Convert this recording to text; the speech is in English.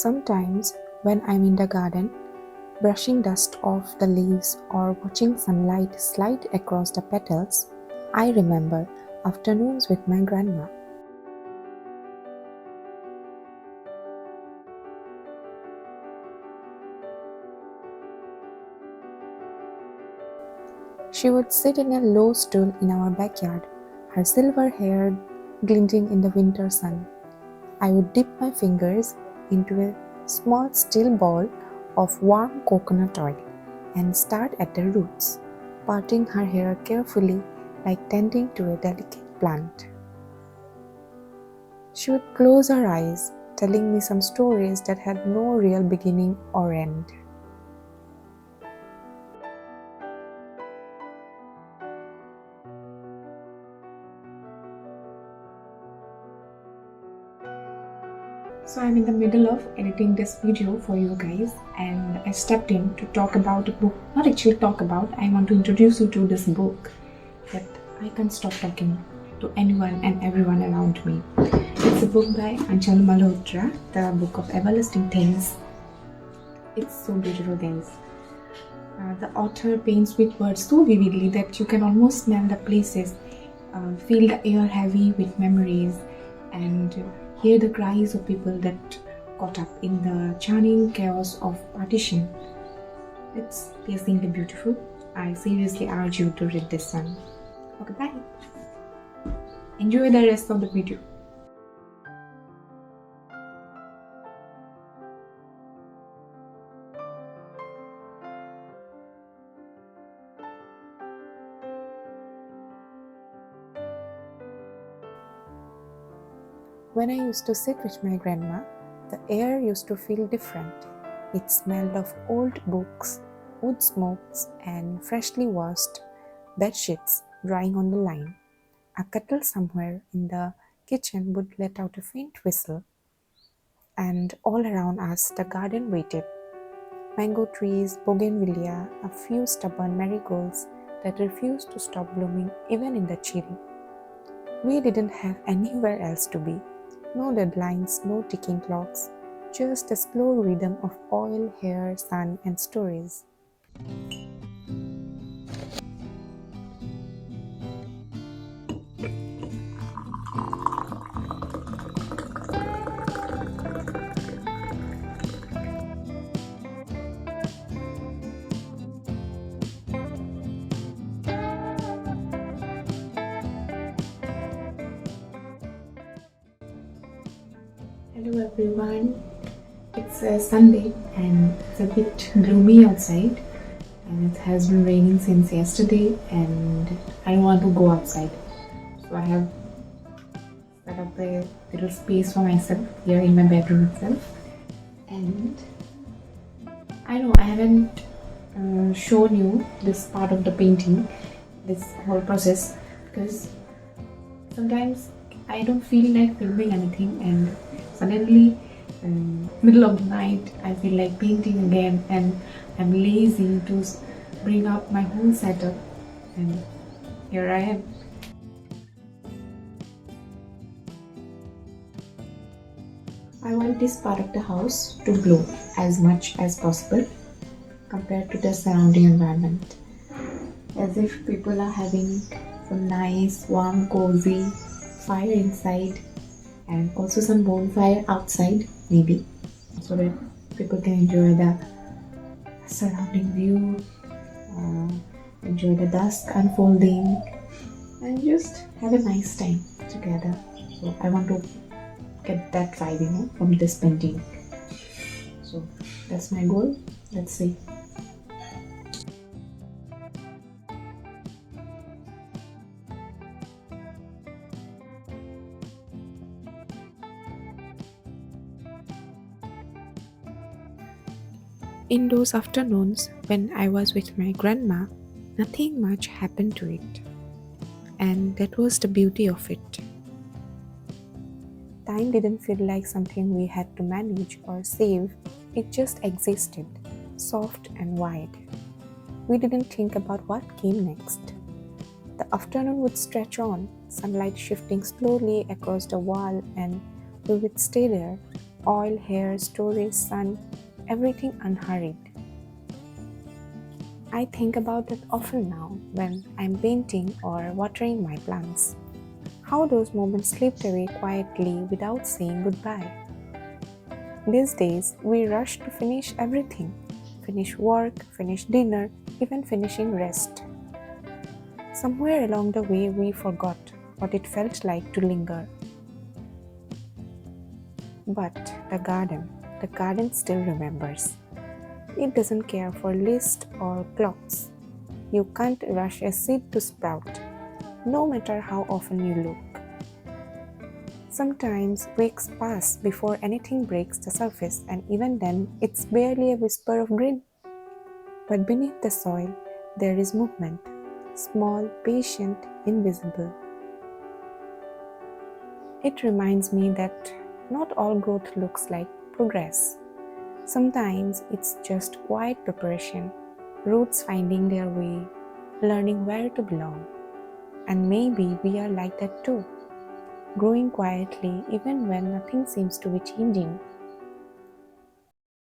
Sometimes, when I'm in the garden, brushing dust off the leaves or watching sunlight slide across the petals, I remember afternoons with my grandma. She would sit in a low stool in our backyard, her silver hair glinting in the winter sun. I would dip my fingers into a small steel ball of warm coconut oil and start at the roots, parting her hair carefully like tending to a delicate plant. She would close her eyes, telling me some stories that had no real beginning or end. So I'm in the middle of editing this video for you guys, and I stepped in to talk about a book. Not actually talk about, I want to introduce you to this book that I can't stop talking to anyone and everyone around me. It's a book by Anchal Malhotra, the book of everlasting things. It's so beautiful, guys. The author paints with words so vividly that you can almost smell the places, feel the air heavy with memories, and hear the cries of people that caught up in the churning chaos of partition. It's piercingly beautiful. I seriously urge you to read this one. Okay, bye. Enjoy the rest of the video. When I used to sit with my grandma, the air used to feel different. It smelled of old books, wood smokes, and freshly washed bedsheets drying on the line. A kettle somewhere in the kitchen would let out a faint whistle, and all around us the garden waited. Mango trees, bougainvillea, a few stubborn marigolds that refused to stop blooming even in the chill. We didn't have anywhere else to be. No deadlines, no ticking clocks, just a slow rhythm of oil, hair, sun, and stories. Hello everyone, it's a Sunday and it's a bit gloomy outside, and it has been raining since yesterday and I don't want to go outside. So I have set up a little space for myself here in my bedroom itself, and I know I haven't shown you this part of the painting, this whole process, because sometimes I don't feel like filming anything and suddenly middle of the night I feel like painting again, and I'm lazy to bring up my whole setup, and here I am. I want this part of the house to glow as much as possible compared to the surrounding environment, as if people are having some nice warm cozy fire inside and also some bonfire outside maybe, so that people can enjoy the surrounding view, enjoy the dusk unfolding, and just have a nice time together. So I want to get that vibe, from this painting. So that's my goal. Let's see. In those afternoons when I was with my grandma, nothing much happened to it. And that was the beauty of it. Time didn't feel like something we had to manage or save, it just existed, soft and wide. We didn't think about what came next. The afternoon would stretch on, sunlight shifting slowly across the wall, and we would stay there, oil, hair, stories, sun, everything unhurried. I think about it often now when I'm painting or watering my plants. How those moments slipped away quietly without saying goodbye. These days, we rush to finish everything, finish work, finish dinner, even finishing rest. Somewhere along the way, we forgot what it felt like to linger. But the garden still remembers. It doesn't care for lists or clocks. You can't rush a seed to sprout, no matter how often you look. Sometimes weeks pass before anything breaks the surface, and even then, it's barely a whisper of green. But beneath the soil, there is movement, small, patient, invisible. It reminds me that not all growth looks like progress. Sometimes it's just quiet preparation, roots finding their way, learning where to belong. And maybe we are like that too, growing quietly even when nothing seems to be changing.